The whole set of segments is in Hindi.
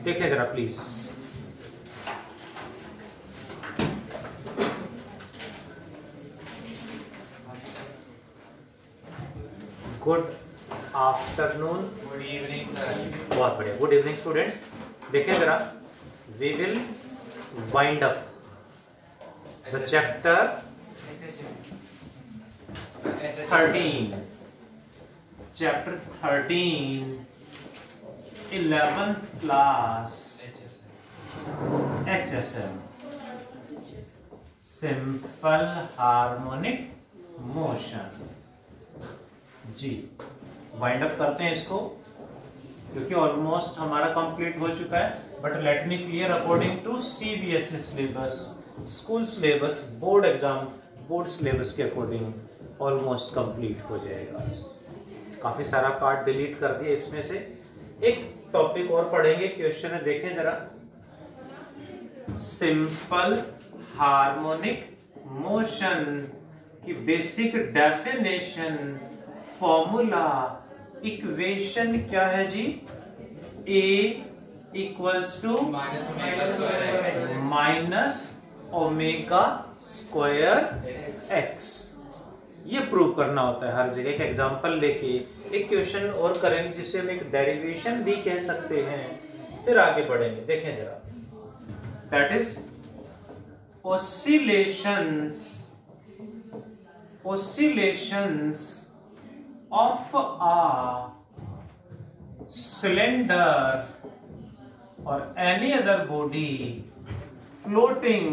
देखिए जरा please. Good afternoon. Good evening sir. बहुत बढ़िया, गुड इवनिंग स्टूडेंट्स। देखिए जरा, we will wind up the chapter 13, chapter 13, 11th class HSM, simple harmonic motion. जी, वाइंड अप करते हैं इसको, क्योंकि ऑलमोस्ट हमारा कंप्लीट हो चुका है। But let me clear, according to CBSE syllabus, school syllabus, board exam, board syllabus के अकॉर्डिंग ऑलमोस्ट कंप्लीट हो जाएगा। काफी सारा पार्ट डिलीट कर दिया इसमें से। एक टॉपिक और पढ़ेंगे, क्वेश्चन है, देखें जरा। सिंपल हार्मोनिक मोशन की बेसिक डेफिनेशन, फॉर्मूला, इक्वेशन क्या है जी? A equals to minus omega square x. ये प्रूव करना होता है हर जगह। एक एग्जांपल लेके एक क्वेश्चन और करेंगे जिससे हम एक डेरिवेशन भी कह सकते हैं, फिर आगे बढ़ेंगे। देखें जरा, that is oscillations of a cylinder or any other body floating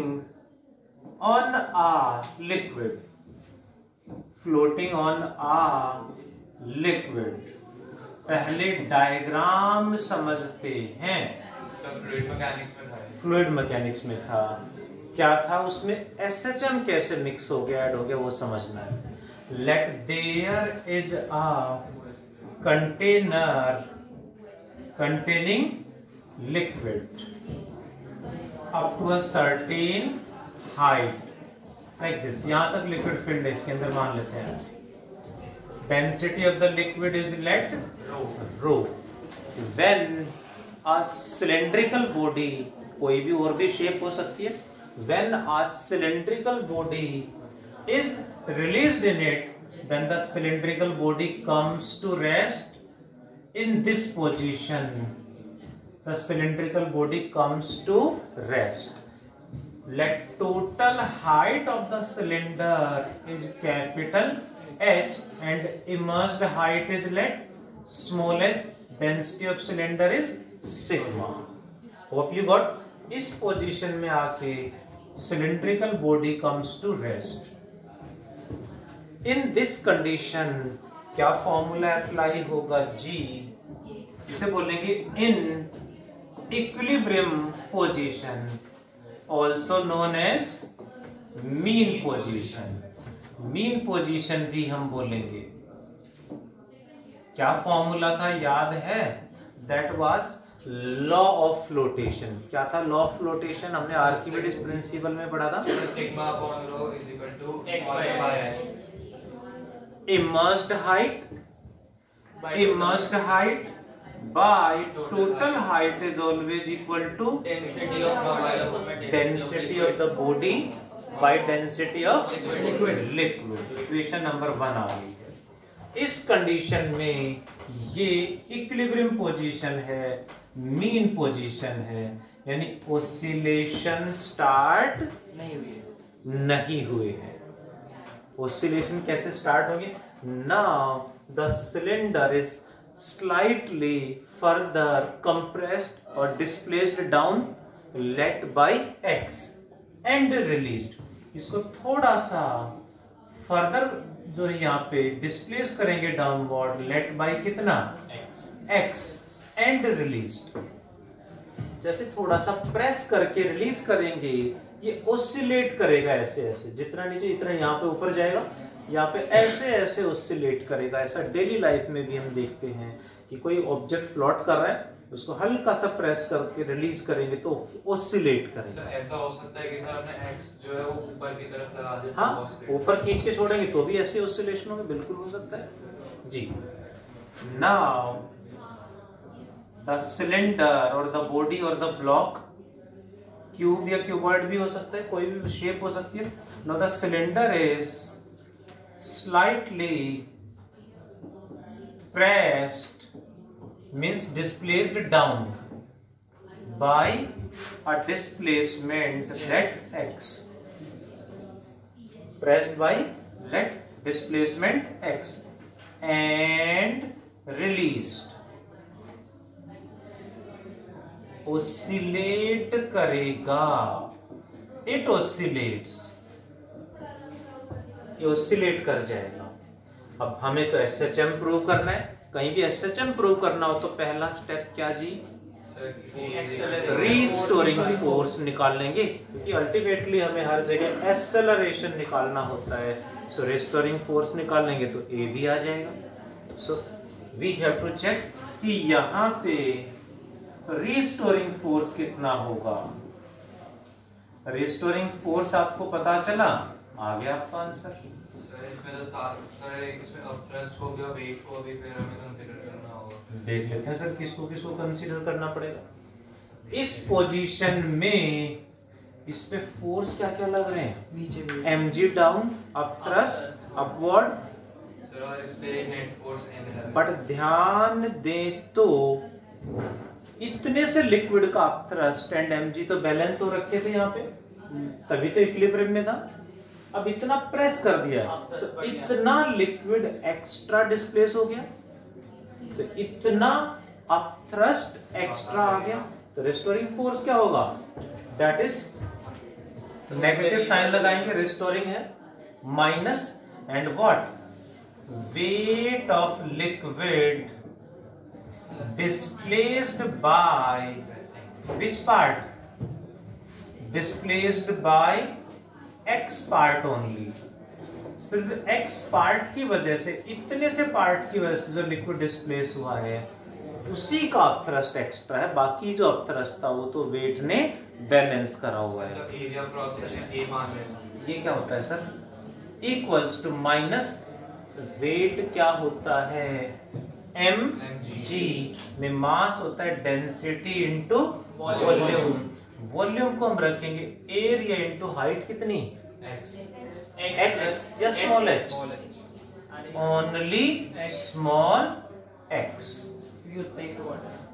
on a liquid, floating on a liquid। पहले डायग्राम समझते हैं। फ्लूइड मैकेनिक्स में था। फ्लूइड मैकेनिक्स में था, क्या था उसमें? SHM कैसे मिक्स हो गया, ऐड हो गया, वो समझना है। Let there is a container containing liquid up to a certain height, like this। यहां तक लिक्विड फील्ड है, इसके अंदर मान लेते हैं density of the liquid is let rho. When a cylindrical body, कोई भी और भी शेप हो सकती है, when a cylindrical body is released in it, then the cylindrical body comes to rest in this position। the cylindrical body comes to rest। let total height of the cylinder is capital H and immersed height is let small h। density of cylinder is sigma। hope you got। इस पोजीशन में आके cylindrical body comes to rest। in this condition क्या फॉर्मूला अप्लाई होगा जी? इसे बोलेंगे in equilibrium position, also known as mean position. Mean position भी हम बोलेंगे। क्या फॉर्मूला था, याद है? That was law of flotation. क्या था लॉ ऑफ फ्लोटेशन? हमने आर्किमिडीज प्रिंसिपल में पढ़ा था। Sigma upon rho is equal to x by h। immersed height by total height is always equal to density of the body by density of liquid। Equation number 1 आ गई है। इस कंडीशन में ये इक्विलिब्रियम पोजीशन है, मीन पोजीशन है, यानी ओसिलेशन स्टार्ट नहीं हुए हैं। oscillation कैसे स्टार्ट होगी? Now the cylinder is slightly further compressed or displaced down, let by x and released। इसको थोड़ा सा फर्दर जो है यहाँ पे डिस्प्लेस करेंगे डाउनवर्ड, लेट बाय कितना? x and released. जैसे थोड़ा सा प्रेस करके रिलीज करेंगे, ये ओसिलेट करेगा ऐसे ऐसे, जितना नीचे इतना यहाँ पे ऊपर जाएगा, यहाँ पे ऐसे ऐसे ओसिलेट करेगा। ऐसा डेली लाइफ में भी हम देखते हैं कि कोई ऑब्जेक्ट फ्लोट कर रहा है, उसको हल्का सा प्रेस करके रिलीज करेंगे तो ओसिलेट करेगा। ऐसा हो सकता है कि सर अपने एक्स जो है वो ऊपर की तरफ लगा दे। हाँ, ऊपर खींच के छोड़ेंगे तो भी ऐसे ओसिलेशन होंगे, बिल्कुल हो सकता है जी। नाउ द सिलेंडर और द बॉडी और द ब्लॉक, क्यूब या क्यूबॉइड भी हो सकता है, कोई भी शेप हो सकती है। Now the cylinder is slightly pressed means displaced down by a displacement let x, pressed by let displacement x and released, oscillate करेगा, it oscillates, ये oscillate कर जाएगा। अब हमें तो SHM प्रूव करना है, कहीं भी SHM प्रूव करना हो तो पहला स्टेप क्या जी, रीस्टोरिंग फोर्स निकाल लेंगे, क्योंकि अल्टीमेटली हमें हर जगह एक्सेलरेशन निकालना होता है। सो रिस्टोरिंग फोर्स निकाल लेंगे तो A भी आ जाएगा। So we have to check कि यहाँ पे रीस्टोरिंग फोर्स कितना होगा। रिस्टोरिंग फोर्स आपको पता चला, आ गया आपका आंसर। इसमें तो सर इसमें अपथ्रस्ट को भी और वेट को भी फिर हमें कंसीडर करना होगा। देख लेते हैं सर किसको किसको कंसीडर करना पड़ेगा। इस पोजीशन में इस पे फोर्स क्या क्या लग रहे हैं, नीचे mg down, upthrust upward, sir और इस पे नेट फोर्स m लगा। बट ध्यान दें तो इतने से लिक्विड का अपथ्रस्ट एंड mg तो बैलेंस हो रखे थे यहाँ पे, तभी तो इक्विलिब्रियम में था। अब इतना प्रेस कर दिया तो इतना लिक्विड एक्स्ट्रा डिस्प्लेस हो गया, तो इतना अपथ्रस्ट एक्स्ट्रा आ गया, तो रिस्टोरिंग फोर्स क्या होगा, दैट इज नेगेटिव साइन लगाएंगे, रिस्टोरिंग है minus and what, weight of liquid displaced by which part, displaced by x part only, सिर्फ x पार्ट की वजह से, इतने से पार्ट की वजह से जो लिक्विड डिस्प्लेस हुआ है उसी का अपथ्रस्ट एक्स्ट्रा है, बाकी जो अपथ्रस्ट था वो तो वेट ने बैलेंस करा हुआ है। मतलब एरिया क्रॉस सेक्शन A मान लेना, ये क्या होता है sir, equals to minus weight क्या होता है, mg में मास होता है डेंसिटी इनटू वॉल्यूम, वॉल्यूम को हम रखेंगे एरिया इनटू हाइट कितनी, x या small h, only small x,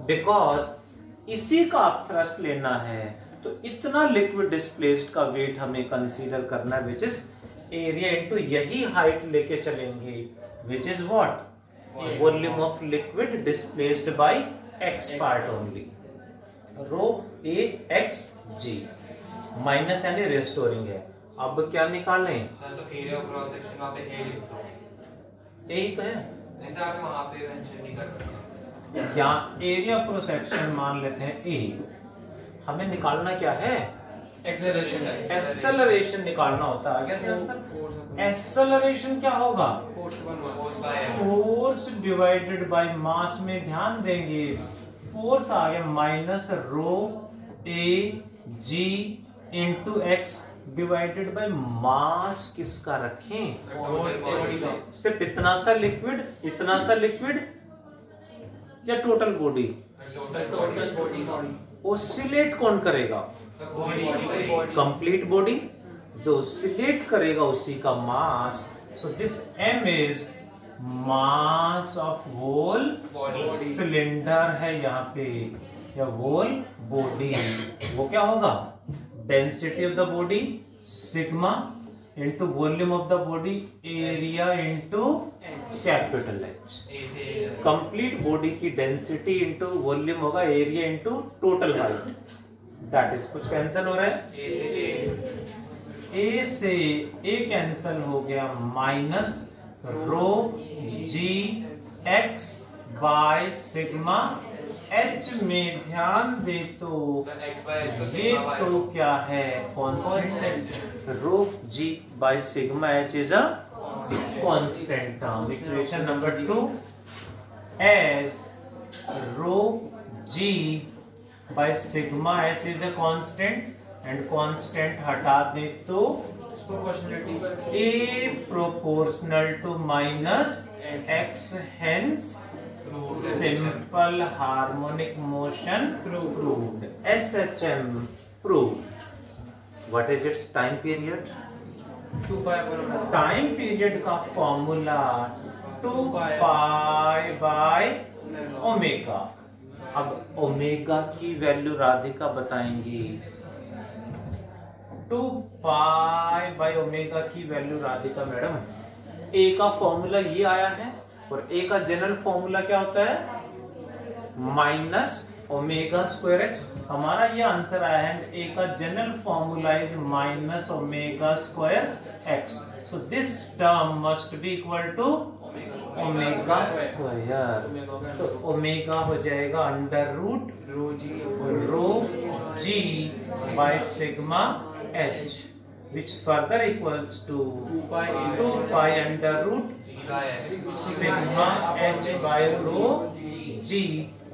because इसी का अपथ्रस्ट लेना है तो इतना लिक्विड डिस्प्लेस्ड का वेट हमें कंसीडर करना है, विच इज एरिया इनटू यही हाइट लेके चलेंगे, which is what, volume of liquid displaced by x part only, rho a x g, minus यानी रिस्टोरिंग है। अब क्या निकालें सर, तो एरिया क्रॉस सेक्शन वहां पे A लिख दो, यही तो है, जैसे आपने वहां पे मेंशन नहीं कर, यहाँ एरिया क्रॉस सेक्शन मान लेते हैं A, हमें निकालना क्या है, एक्सेलरेशन, एक्सेलरेशन निकालना होता है। आगे आंसर, एक्सेलरेशन क्या होगा, force by m, force divided by mass में ध्यान देंगे, फोर्स आ गया minus rho a g into x divided by mass किसका रखें, सिर्फ इतना सा लिक्विड या total body, total body, oscillate कौन करेगा, कंप्लीट बॉडी, जो ओसिलेट करेगा उसी का mass, so this m is mass of whole cylinder है यहाँ पे, या होल बॉडी, वो क्या होगा, density of the body sigma into volume of the body area into capital H, complete body की डेंसिटी इंटू वॉल्यूम होगा area into total height, that is, कुछ कैंसिल हो रहा है, A से A कैंसिल हो गया, minus rho g x by sigma H में ध्यान दे तो ये तो क्या है, constant, rho g by sigma H is a constant term. Equation number 2, as rho g by sigma H is a constant and constant हटा दे तो A proportional to minus x, hence simple harmonic motion proved, SHM proved. What is it's time period? 2 pi upon time period का फॉर्मूला 2 पाई बाय ओमेगा। अब ओमेगा की वैल्यू राधिका बताएंगी। 2 पाई बाय ओमेगा की वैल्यू राधिका मैडम, ए का फॉर्मूला ये आया है और ए का जनरल फॉर्मूला क्या होता है? Minus omega square x. हमारा ये आंसर आया है। ए का general formula is minus omega square x. So this term must be equal to omega square. तो ओमेगा हो जाएगा under root rho g by sigma h, which further equals to 2 pi under root sigma h by rho g,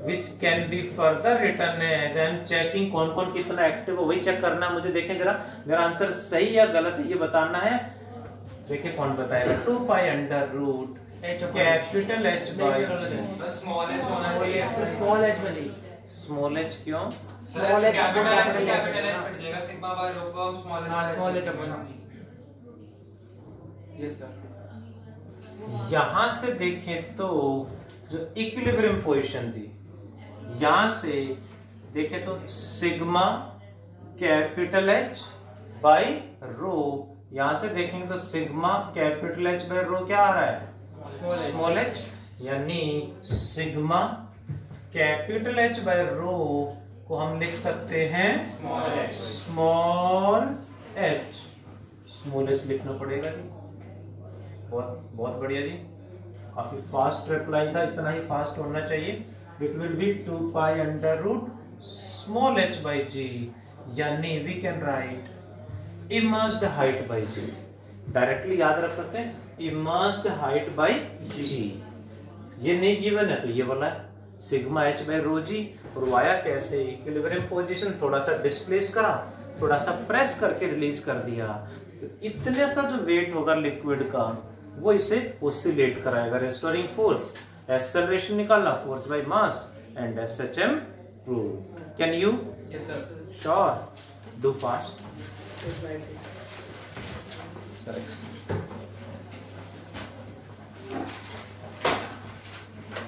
which can be further written as, I am checking कौन कौन कितना एक्टिव हो वही चेक करना है मुझे। देखें जरा मेरा आंसर सही या गलत है ये बताना है। देखिए कौन बताएगा? 2 pi under root capital H by small H होना चाहिए। स्मॉल एच में जी। स्मॉल h क्यों? Small H capital H cut जाएगा, सिग्मा बाय रो को स्मॉल एच। हां small H upon yes sir. यहां से देखें तो जो इक्विलिब्रियम पोजीशन थी, यहां से देखें तो सिग्मा कैपिटल H बाय रो, यहां से देखेंगे तो सिग्मा कैपिटल H बाय रो क्या आ रहा है? स्मॉल h, यानी सिग्मा कैपिटल H बाय रो को हम लिख सकते हैं स्मॉल h। स्मॉल h लिखना पड़ेगा जी। बहुत बहुत बढ़िया जी, काफी फास्ट रिप्लाई था, इतना ही फास्ट होना चाहिए। It will be 2 pi under root small h by g, यानी we can write immersed height by g। Directly याद रख सकते हैं इमर्स्ड हाइट बाई g। ये नहीं गिवन है तो ये वाला है सिग्मा h बाई रो जी। और वाया कैसे? इक्विलिब्रियम पोजीशन, थोड़ा सा डिस्प्लेस करा, थोड़ा सा प्रेस करके रिलीज कर दिया, तो इतने सा जो वेट होगा लिक्विड का वो इसे ओसिलेट कराएगा। रेस्टोरिंग फोर्स, एक्सेलरेशन निकालना, force by mass and SHM prove. Can you? Yes sir. Sure, do fast sir.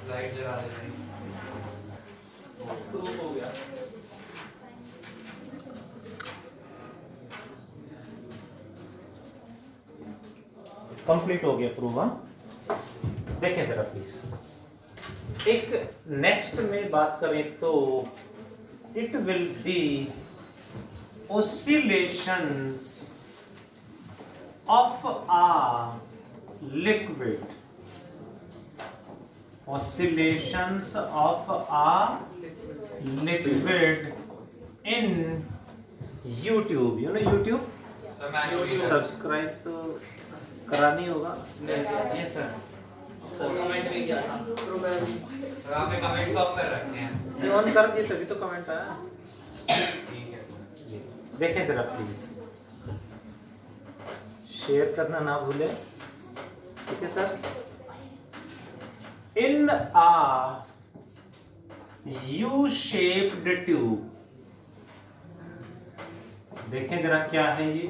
Light जला दे रही। 2 हो गया। कंप्लीट हो गया प्रूव। देखें जरा प्लीज। एक नेक्स्ट में बात करें तो it will B oscillations of a liquid, oscillations of a liquid in YouTube, you know YouTube, sir मैं सब्सक्राइब तो करानी होगा। Yes sir. कमेंट भी किया था। सर आपने कमेंट्स ऑफ कर रखे हैं। ऑन कर दिए तभी तो कमेंट आया। ठीक है। देखें जरा प्लीज, शेयर करना ना भूले, ठीक है सर। In a U shaped tube, देखें जरा क्या है ये।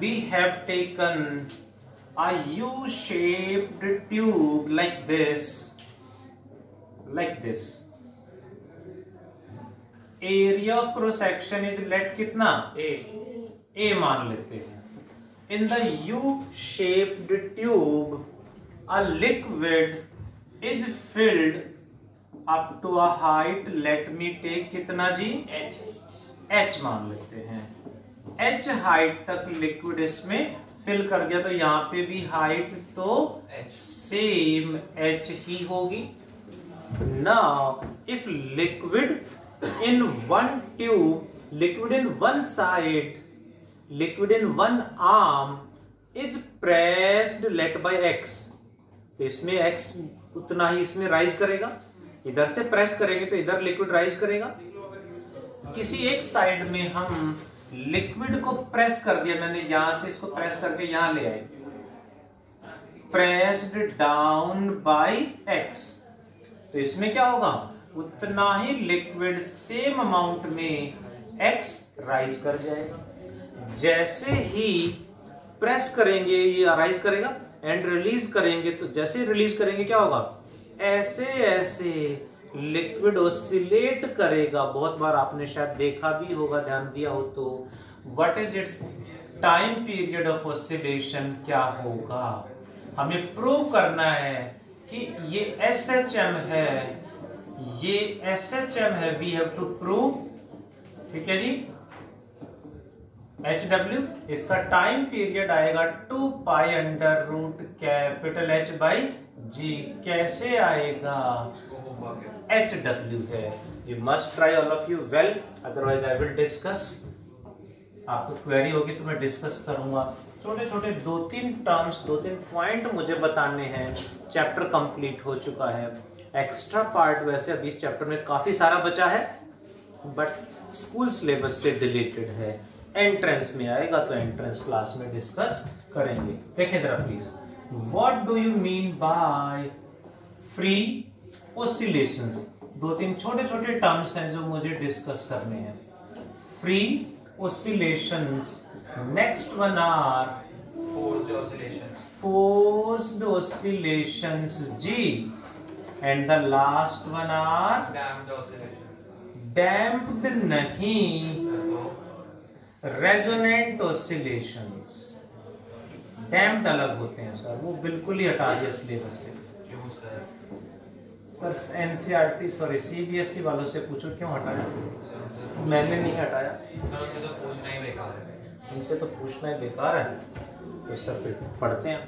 We have taken a U-shaped tube like this. Area of cross section is let कितना? A मान लेते हैं। In the U-shaped tube, a liquid is filled up to a height. Let me take कितना जी? H मान लेते हैं। H हाइट तक लिक्विड इसमें फिल कर दिया, तो यहाँ पे भी हाइट तो सेम H ही होगी। Now, if liquid in one tube, liquid in one side, liquid in one arm is pressed let by X, तो इसमें X उतना ही इसमें राइज करेगा। इधर से प्रेस करेंगे तो इधर लिक्विड राइज करेगा। किसी एक साइड में हम लिक्विड को प्रेस कर दिया, मैंने यहां से इसको प्रेस करके यहां ले आए, प्रेस्ड डाउन बाय x। तो इसमें क्या होगा, उतना ही लिक्विड सेम अमाउंट में x राइज कर जाएगा। जैसे ही प्रेस करेंगे ये राइज करेगा एंड रिलीज करेंगे, तो जैसे ही रिलीज करेंगे क्या होगा, ऐसे ऐसे लिक्विड ऑसिलेट करेगा। बहुत बार आपने शायद देखा भी होगा, ध्यान दिया हो तो। What is it's time period of oscillation, क्या होगा, हमें प्रूव करना है कि ये SHM है, ये SHM है, वी हैव टू प्रूव। ठीक है जी। HW इसका टाइम पीरियड आएगा 2 pi under root capital H by G। कैसे आएगा, HW है। You must try all of you well, otherwise I will discuss. आपको क्वेरी होगी तो मैं डिस्कस करूंगा। छोटे छोटे 2-3 टर्म्स, 2-3 पॉइंट मुझे बताने हैं। चैप्टर कंप्लीट हो चुका है। एक्स्ट्रा पार्ट वैसे अभी इस चैप्टर में काफी सारा बचा है, बट स्कूल सिलेबस से रिलेटेड है। एंट्रेंस में आएगा तो एंट्रेंस क्लास में डिस्कस करेंगे। देखें जरा please, what do you mean by free oscillations. 2-3 छोटे छोटे टर्म्स हैं जो मुझे डिस्कस करने हैं। Free oscillations, next one are forced oscillations G, and the last one are damped नहीं, रेजोनेंट ऑसिलेशंस। डैम्प्ड अलग होते हैं सर, वो बिल्कुल ही हटा दिया सिलेबस से। क्यों sir? Sir NCERT sorry CBSE वालों से पूछो क्यों हटाया। मैंने नहीं हटाया, उनसे तो पूछना ही बेकार है। उनसे तो पूछना ही बेकार है। तो सर फिर पढ़ते हैं।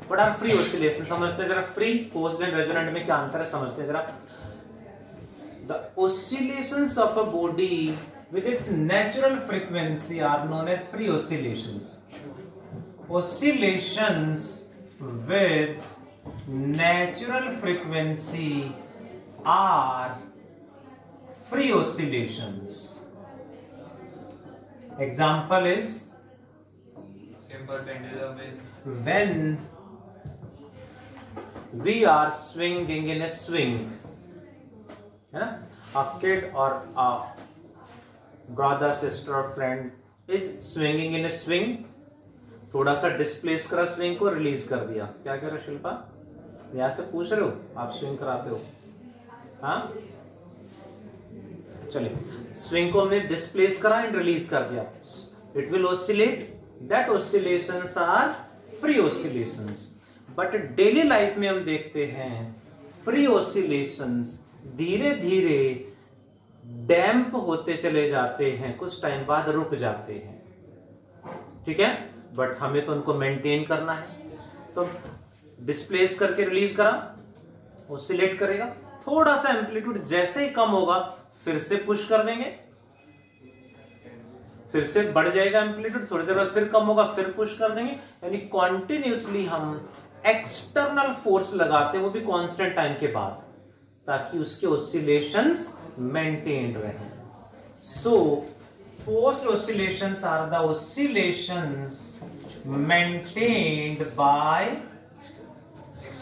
व्हाट आर फ्री ऑसिलेशन, समझते हैं जरा। फ्री, फोर्स्ड एंड रेजोनेंट में क्या अंतर है समझते हैं जरा। The oscillations of a body with its natural frequency are known as free oscillations. Oscillations with natural frequency are free oscillations. Example is Simple pendulum with when we are swinging in a swing, है ना, a kid or a brother, sister or friend is swinging in a swing। थोड़ा सा डिस्प्लेस करा स्विंग को, रिलीज कर दिया। क्या कह रहे हो शिल्पा, यहां से पूछ रहे हो, आप स्विंग कराते हो। हाँ चलिए, स्विंग को हमने डिस्प्लेस करा एंड रिलीज कर दिया, it will oscillate. That oscillations are free oscillations. But daily life में हम देखते हैं फ्री ऑसिलेशंस धीरे धीरे डैम्प होते चले जाते हैं, कुछ टाइम बाद रुक जाते हैं। ठीक है, बट हमें तो उनको मेंटेन करना है। तो डिस्प्लेस करके रिलीज करा, ऑसिलेट करेगा। थोड़ा सा एम्पलीट्यूड जैसे ही कम होगा फिर से पुश कर देंगे, फिर से बढ़ जाएगा एम्पलीट्यूड, थोड़ी देर बाद फिर कम होगा, फिर पुश कर देंगे। यानी कॉन्टिन्यूसली हम एक्सटर्नल फोर्स लगाते हैं, वो भी कांस्टेंट टाइम के बाद, ताकि उसके ऑसिलेशंस मेंटेन रहे। So forced oscillations are the oscillations maintained by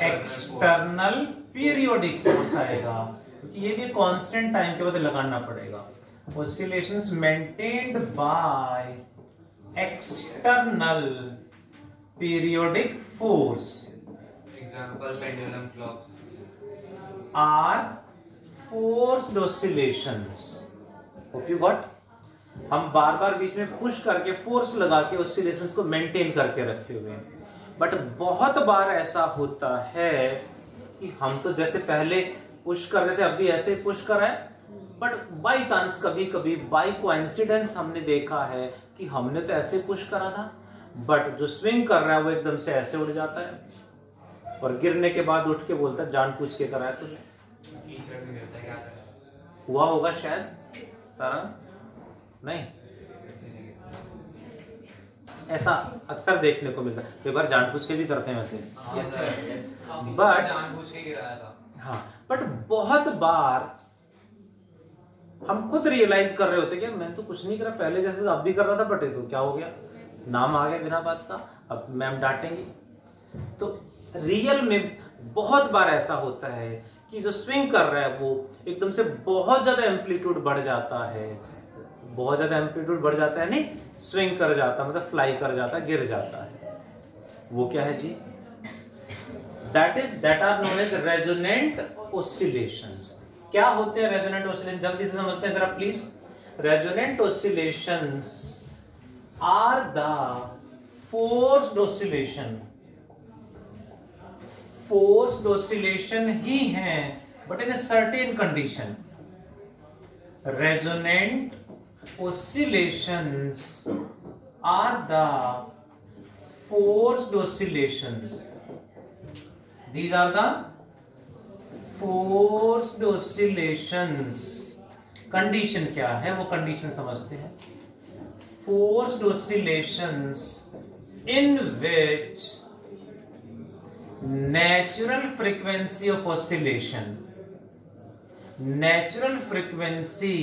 external periodic force आएगा, क्योंकि ये भी कांस्टेंट टाइम के बाद लगाना पड़ेगा। Oscillations maintained by external periodic force example pendulum clocks are forced oscillations. Hope you got? हम बार बार बीच में पुश करके फोर्स लगा के ऑसिलेशंस को मेंटेन करके रखे हुए हैं। बट बहुत बार ऐसा होता है कि हम तो जैसे पहले पुश कर रहे थे, अब भी ऐसे ही पुश कर रहे हैं, बट बाई चांस कभी कभी बाई कोइंसिडेंस हमने देखा है कि हमने तो ऐसे पुश करा था, बट जो स्विंग कर रहा है वो एकदम से ऐसे उड़ जाता है और गिरने के बाद उठ के बोलता है जानबूझ के कराया तुमने। हुआ होगा शायद तारा, नहीं ऐसा अक्सर देखने को मिलता है। कई बार जानबूझ के भी करते हैं वैसे, बट जानबूझ के गिराया था। हाँ, बट बहुत बार हम खुद रियलाइज कर रहे होते कि मैं तो कुछ नहीं करा, पहले जैसे अब भी कर रहा था, बट तो क्या हो गया, नाम आ गया बिना बात का, अब मैम डांटेंगी। तो रियल में बहुत बार ऐसा होता है कि जो स्विंग कर रहा है वो एकदम से बहुत ज्यादा एम्पलीट्यूड बढ़ जाता है, बहुत ज्यादा एम्पलीट्यूड बढ़ जाता है, नहीं स्विंग कर जाता मतलब फ्लाई कर जाता है, गिर जाता है। वो क्या है जी? that are known as resonant oscillations। क्या होते हैं रेजोनेंट ऑसिलेशन? जल्दी से समझते हैं जरा please. Resonant oscillations are the forced oscillation, forced oscillation ही है but in a certain condition. Resonant oscillations are the forced oscillations, these are the forced oscillations। Condition क्या है वो कंडीशन समझते हैं। forced oscillations in which natural frequency of oscillation, natural frequency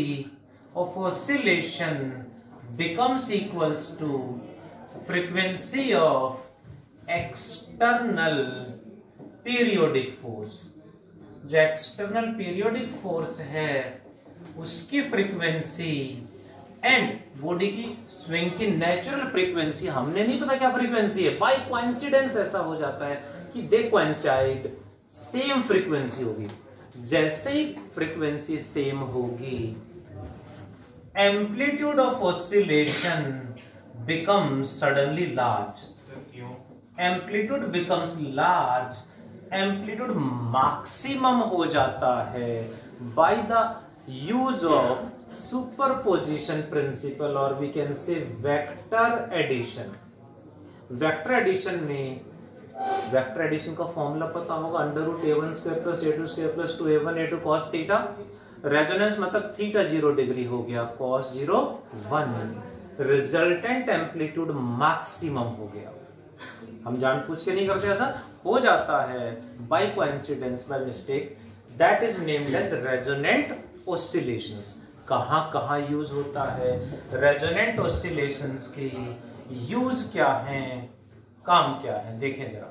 of oscillation becomes equals to frequency of external periodic force. जो एक्सटर्नल पीरियोडिक फोर्स है उसकी फ्रीक्वेंसी एंड बॉडी की स्विंग की नेचुरल फ्रीक्वेंसी, हमने नहीं पता क्या फ्रीक्वेंसी है, बाय कोइंसिडेंस ऐसा हो जाता है कि दे कोइंसाइड, सेम फ्रीक्वेंसी होगी। जैसे ही फ्रीक्वेंसी सेम होगी amplitude of oscillation becomes suddenly large. Amplitude becomes large, amplitude maximum हो जाता है by the use of superposition principle और we can say vector addition. Vector addition में, वेक्टर एडिशन का फॉर्मूला पता होगा, √a1² + a2² + 2a1 a2 cos theta. Resonance मतलब थीटा 0 डिग्री हो गया, cos 0 1, रिजल्टेंट एम्पलीट्यूड मैक्सिमम हो गया। हम जानबूझ के नहीं करते, ऐसा हो जाता है by coincidence, by mistake. That is named as resonant oscillations. कहां कहां यूज होता है रेजोनेंट ऑसिलेशंस की, यूज क्या है, काम क्या है, देखें जरा।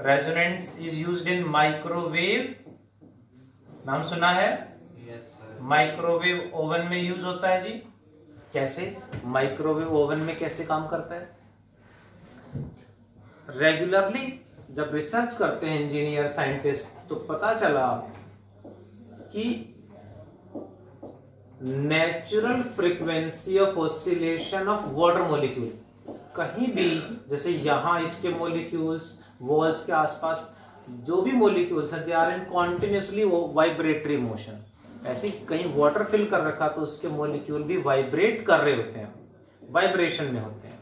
Resonance is used in microwave, नाम सुना है? Yes sir. माइक्रोवेव ओवन में यूज होता है जी। कैसे? माइक्रोवेव ओवन में कैसे काम करता है? रेगुलरली जब रिसर्च करते हैं इंजीनियर साइंटिस्ट तो पता चला कि natural frequency of oscillation of water molecule, कहीं भी जैसे यहां इसके मॉलिक्यूल्स वॉल्स के आसपास जो भी मॉलिक्यूल्स हैं they are in continuously vibratory motion. ऐसे कहीं वाटर फिल कर रखा तो उसके मॉलिक्यूल भी वाइब्रेट कर रहे होते हैं, वाइब्रेशन में होते हैं,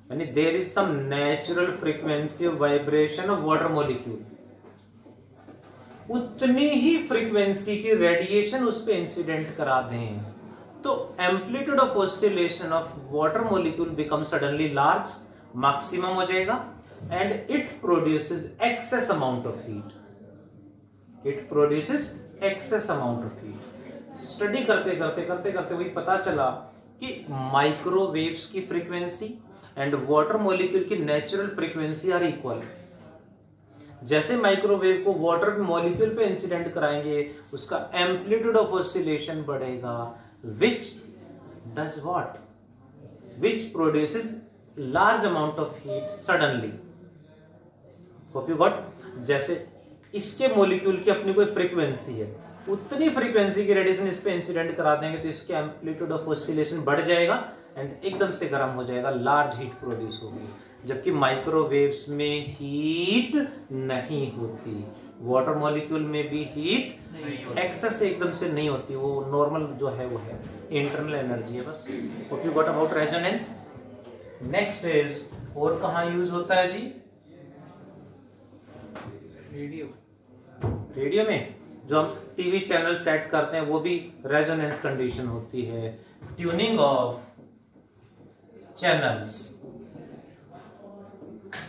यानी there is some natural frequency of vibration of water molecule. उतनी ही फ्रीक्वेंसी की रेडिएशन उस पे इंसिडेंट करा दें तो amplitude of oscillation of water molecule become suddenly large, maximum हो जाएगा and it produces excess amount of heat. It produces excess amount of heat. Study करते करते करते करते वही पता चला कि माइक्रोवेव्स की फ्रीक्वेंसी एंड वाटर मॉलिक्यूल की नेचुरल फ्रीक्वेंसी आर इक्वल। जैसे माइक्रोवेव को वाटर मॉलिक्यूल पे इंसिडेंट कराएंगे उसका एम्पलीट्यूड ऑफ ऑसिलेशन बढ़ेगा, which does what? Which produces large amount of heat suddenly. Hope you got? जैसे इसके मॉलिक्यूल की अपनी कोई फ्रीक्वेंसी है, उतनी फ्रीक्वेंसी की रेडिएशन इस पे इंसिडेंट करा देंगे तो इसके एम्पलीट्यूड ऑफ ऑसिलेशन बढ़ जाएगा एंड एकदम से गर्म हो जाएगा, लार्ज हीट प्रोड्यूस होगी। जबकि माइक्रोवेव्स में हीट नहीं होती, वाटर मॉलिक्यूल में भी हीट एक्सेस एकदम से नहीं होती, वो नॉर्मल जो है वो है, इंटरनल एनर्जी है बस। Hope you got about resonance. Next is, और कहां यूज होता है जी? रेडियो। रेडियो में जो हम टीवी चैनल सेट करते हैं वो भी रेजोनेंस कंडीशन होती है। Tuning of channels,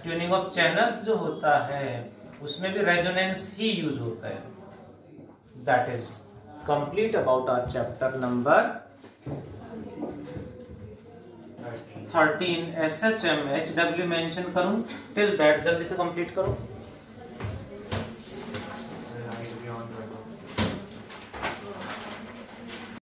tuning of channels जो होता है उसमें भी रेजोनेंस ही यूज होता है। That is complete about our chapter number 13 SHM HW mention करूं टिल दैट, जल्दी से कंप्लीट करो।